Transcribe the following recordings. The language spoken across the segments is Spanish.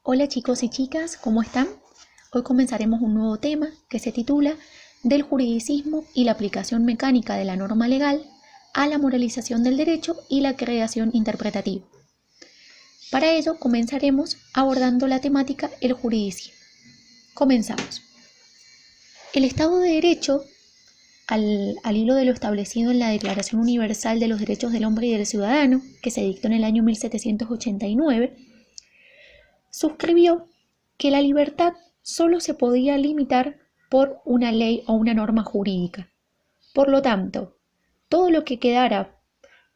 Hola chicos y chicas, ¿cómo están? Hoy comenzaremos un nuevo tema que se titula Del juridicismo y la aplicación mecánica de la norma legal a la moralización del derecho y la creación interpretativa. Para ello comenzaremos abordando la temática el juridicismo. Comenzamos. El Estado de Derecho, al hilo de lo establecido en la Declaración Universal de los Derechos del Hombre y del Ciudadano, que se dictó en el año 1789, suscribió que la libertad solo se podía limitar por una ley o una norma jurídica. Por lo tanto, todo lo que quedara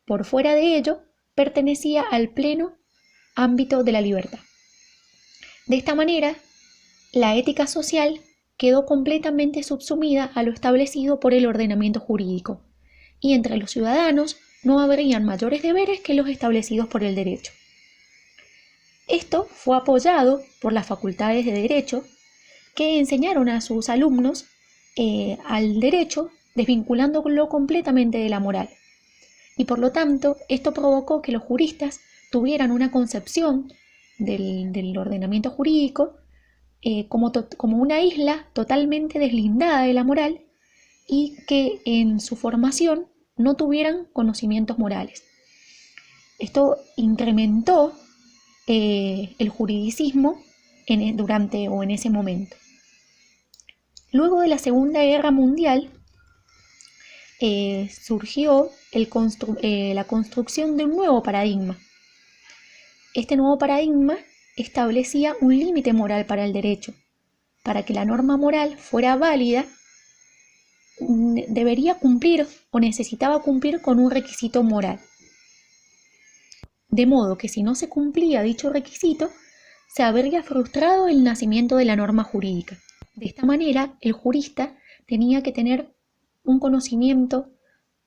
por fuera de ello pertenecía al pleno ámbito de la libertad. De esta manera, la ética social quedó completamente subsumida a lo establecido por el ordenamiento jurídico, y entre los ciudadanos no habrían mayores deberes que los establecidos por el derecho. Esto fue apoyado por las facultades de Derecho, que enseñaron a sus alumnos al derecho, desvinculándolo completamente de la moral. Y por lo tanto, esto provocó que los juristas tuvieran una concepción del ordenamiento jurídico como una isla totalmente deslindada de la moral y que en su formación no tuvieran conocimientos morales. Esto incrementó el juridicismo en ese momento. Luego de la Segunda Guerra Mundial surgió la construcción de un nuevo paradigma. Este nuevo paradigma establecía un límite moral para el derecho. Para que la norma moral fuera válida, debería cumplir o necesitaba cumplir con un requisito moral. De modo que si no se cumplía dicho requisito, se habría frustrado el nacimiento de la norma jurídica. De esta manera, el jurista tenía que tener un conocimiento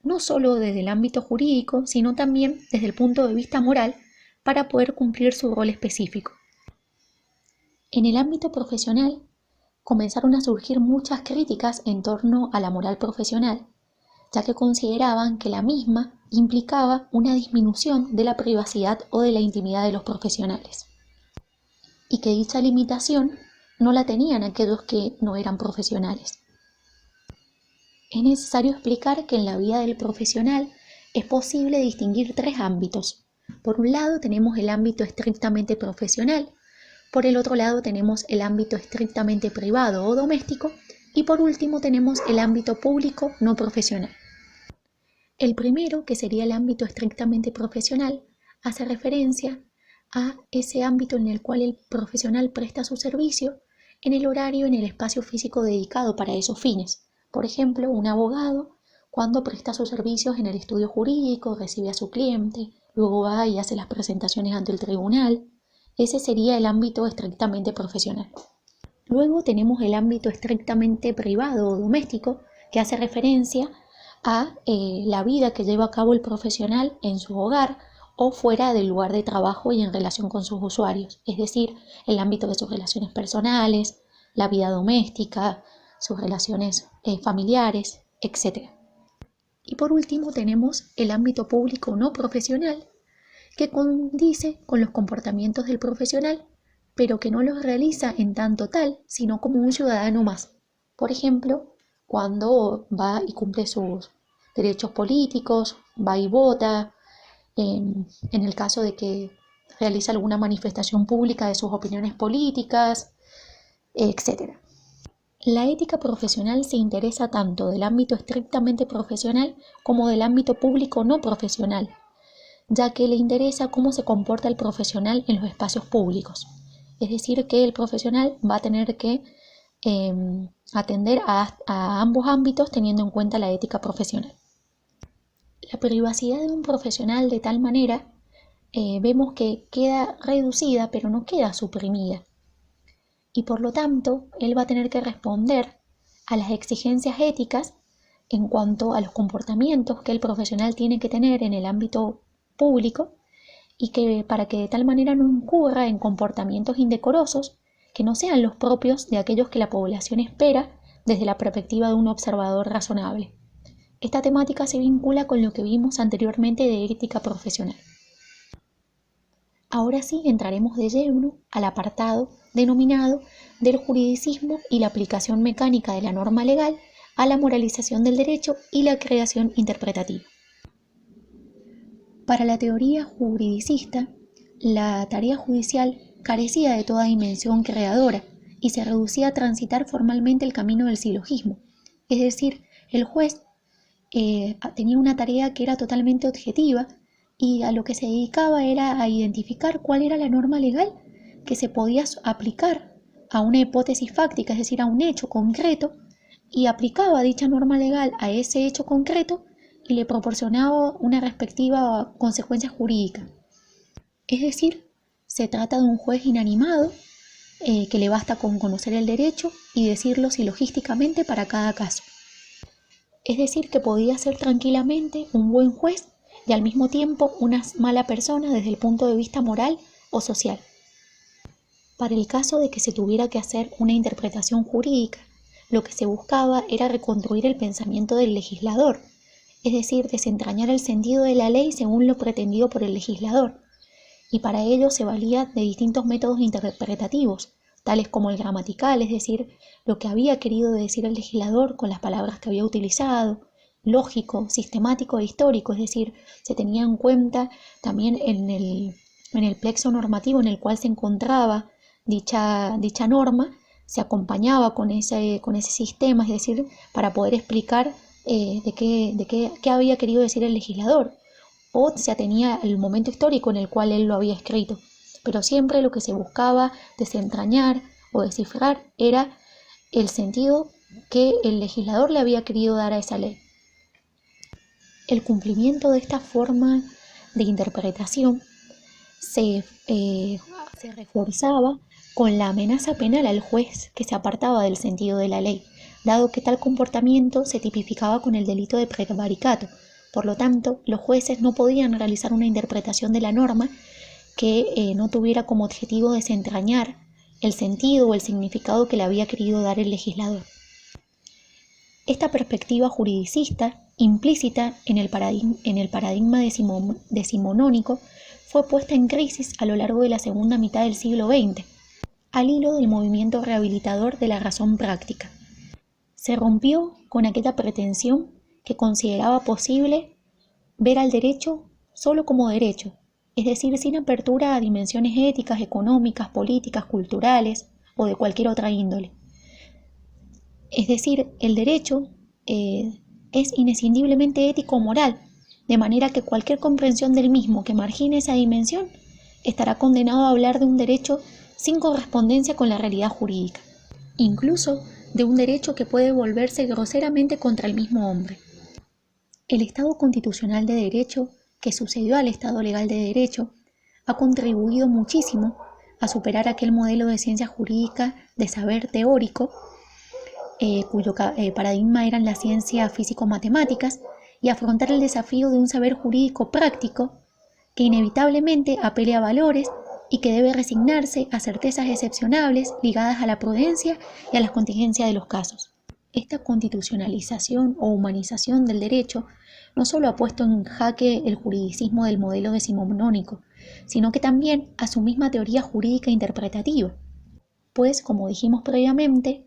no solo desde el ámbito jurídico, sino también desde el punto de vista moral para poder cumplir su rol específico. En el ámbito profesional, comenzaron a surgir muchas críticas en torno a la moral profesional, ya que consideraban que la misma implicaba una disminución de la privacidad o de la intimidad de los profesionales, y que dicha limitación no la tenían aquellos que no eran profesionales. Es necesario explicar que en la vida del profesional es posible distinguir tres ámbitos. Por un lado tenemos el ámbito estrictamente profesional, por el otro lado tenemos el ámbito estrictamente privado o doméstico y por último tenemos el ámbito público no profesional. El primero, que sería el ámbito estrictamente profesional, hace referencia a ese ámbito en el cual el profesional presta su servicio en el horario, en el espacio físico dedicado para esos fines. Por ejemplo, un abogado, cuando presta sus servicios en el estudio jurídico, recibe a su cliente, luego va y hace las presentaciones ante el tribunal. Ese sería el ámbito estrictamente profesional. Luego tenemos el ámbito estrictamente privado o doméstico, que hace referencia a la vida que lleva a cabo el profesional en su hogar o fuera del lugar de trabajo y en relación con sus usuarios, es decir, el ámbito de sus relaciones personales, la vida doméstica, sus relaciones familiares, etc. Y por último tenemos el ámbito público no profesional, que condice con los comportamientos del profesional, pero que no los realiza en tanto tal, sino como un ciudadano más. Por ejemplo, cuando va y cumple sus derechos políticos, va y vota, en el caso de que realiza alguna manifestación pública de sus opiniones políticas, etc. La ética profesional se interesa tanto del ámbito estrictamente profesional como del ámbito público no profesional, ya que le interesa cómo se comporta el profesional en los espacios públicos. Es decir, que el profesional va a tener que atender a ambos ámbitos teniendo en cuenta la ética profesional. La privacidad de un profesional de tal manera vemos que queda reducida pero no queda suprimida. Y por lo tanto, él va a tener que responder a las exigencias éticas en cuanto a los comportamientos que el profesional tiene que tener en el ámbito público y que para que de tal manera no incurra en comportamientos indecorosos que no sean los propios de aquellos que la población espera desde la perspectiva de un observador razonable. Esta temática se vincula con lo que vimos anteriormente de ética profesional. Ahora sí entraremos de lleno al apartado denominado del juridicismo y la aplicación mecánica de la norma legal a la moralización del derecho y la creación interpretativa. Para la teoría juridicista, la tarea judicial carecía de toda dimensión creadora y se reducía a transitar formalmente el camino del silogismo, es decir, el juez tenía una tarea que era totalmente objetiva y a lo que se dedicaba era a identificar cuál era la norma legal que se podía aplicar a una hipótesis fáctica, es decir, a un hecho concreto, y aplicaba dicha norma legal a ese hecho concreto y le proporcionaba una respectiva consecuencia jurídica. Es decir, se trata de un juez inanimado que le basta con conocer el derecho y decirlo silogísticamente para cada caso. Es decir, que podía ser tranquilamente un buen juez y al mismo tiempo una mala persona desde el punto de vista moral o social. Para el caso de que se tuviera que hacer una interpretación jurídica, lo que se buscaba era reconstruir el pensamiento del legislador, es decir, desentrañar el sentido de la ley según lo pretendido por el legislador, y para ello se valía de distintos métodos interpretativos, tales como el gramatical, es decir, lo que había querido decir el legislador con las palabras que había utilizado, lógico, sistemático e histórico, es decir, se tenía en cuenta también en el plexo normativo en el cual se encontraba dicha norma, se acompañaba con ese sistema, es decir, para poder explicar qué había querido decir el legislador, o se atenía al momento histórico en el cual él lo había escrito, pero siempre lo que se buscaba desentrañar o descifrar era el sentido que el legislador le había querido dar a esa ley. El cumplimiento de esta forma de interpretación se reforzaba con la amenaza penal al juez que se apartaba del sentido de la ley, dado que tal comportamiento se tipificaba con el delito de prevaricato. Por lo tanto, los jueces no podían realizar una interpretación de la norma que no tuviera como objetivo desentrañar el sentido o el significado que le había querido dar el legislador. Esta perspectiva juridicista, implícita en el paradigma decimonónico, fue puesta en crisis a lo largo de la segunda mitad del siglo XX, al hilo del movimiento rehabilitador de la razón práctica. Se rompió con aquella pretensión que consideraba posible ver al derecho solo como derecho, es decir, sin apertura a dimensiones éticas, económicas, políticas, culturales o de cualquier otra índole. Es decir, el derecho es inescindiblemente ético o moral, de manera que cualquier comprensión del mismo que margine esa dimensión estará condenado a hablar de un derecho sin correspondencia con la realidad jurídica, incluso de un derecho que puede volverse groseramente contra el mismo hombre. El Estado constitucional de derecho, que sucedió al Estado legal de derecho, ha contribuido muchísimo a superar aquel modelo de ciencia jurídica de saber teórico, cuyo paradigma eran las ciencias físico-matemáticas, y afrontar el desafío de un saber jurídico práctico que inevitablemente apele a valores y que debe resignarse a certezas excepcionables ligadas a la prudencia y a las contingencias de los casos. Esta constitucionalización o humanización del derecho no solo ha puesto en jaque el juridicismo del modelo decimonónico, sino que también a su misma teoría jurídica interpretativa, pues, como dijimos previamente,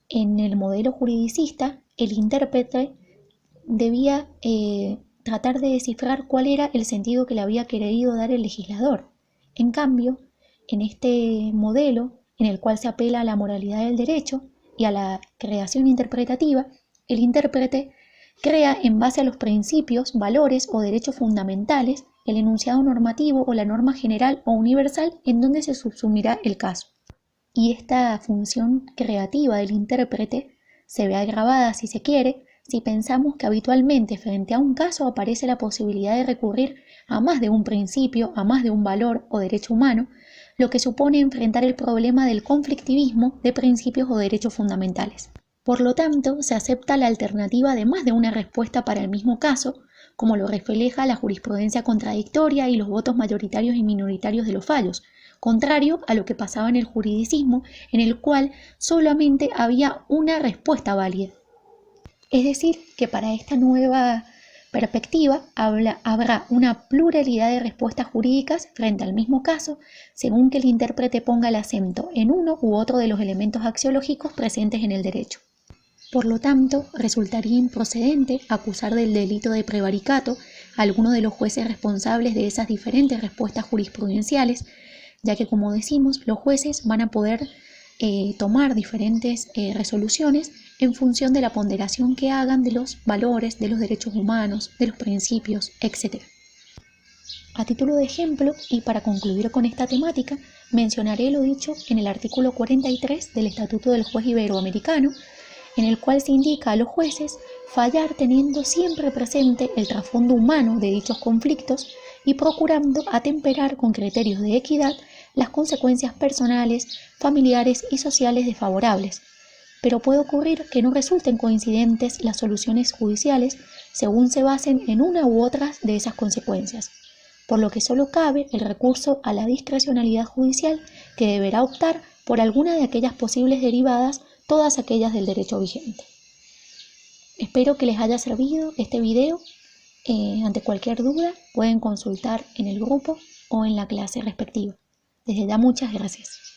en el modelo juridicista, el intérprete debía tratar de descifrar cuál era el sentido que le había querido dar el legislador. En cambio, en este modelo, en el cual se apela a la moralidad del derecho y a la creación interpretativa, el intérprete crea en base a los principios, valores o derechos fundamentales el enunciado normativo o la norma general o universal en donde se subsumirá el caso. Y esta función creativa del intérprete se ve agravada, si se quiere, si pensamos que habitualmente frente a un caso aparece la posibilidad de recurrir a más de un principio, a más de un valor o derecho humano, lo que supone enfrentar el problema del conflictivismo de principios o derechos fundamentales. Por lo tanto, se acepta la alternativa de más de una respuesta para el mismo caso, como lo refleja la jurisprudencia contradictoria y los votos mayoritarios y minoritarios de los fallos, contrario a lo que pasaba en el juridicismo, en el cual solamente había una respuesta válida. Es decir, que para esta nueva perspectiva, habrá una pluralidad de respuestas jurídicas frente al mismo caso, según que el intérprete ponga el acento en uno u otro de los elementos axiológicos presentes en el derecho. Por lo tanto, resultaría improcedente acusar del delito de prevaricato a alguno de los jueces responsables de esas diferentes respuestas jurisprudenciales, ya que, como decimos, los jueces van a poder tomar diferentes resoluciones en función de la ponderación que hagan de los valores, de los derechos humanos, de los principios, etc. A título de ejemplo, y para concluir con esta temática, mencionaré lo dicho en el artículo 43 del Estatuto del Juez Iberoamericano, en el cual se indica a los jueces fallar teniendo siempre presente el trasfondo humano de dichos conflictos y procurando atemperar con criterios de equidad las consecuencias personales, familiares y sociales desfavorables. Pero puede ocurrir que no resulten coincidentes las soluciones judiciales según se basen en una u otras de esas consecuencias, por lo que solo cabe el recurso a la discrecionalidad judicial, que deberá optar por alguna de aquellas posibles derivadas, todas aquellas del derecho vigente. Espero que les haya servido este video. Ante cualquier duda pueden consultar en el grupo o en la clase respectiva. Desde ya muchas gracias.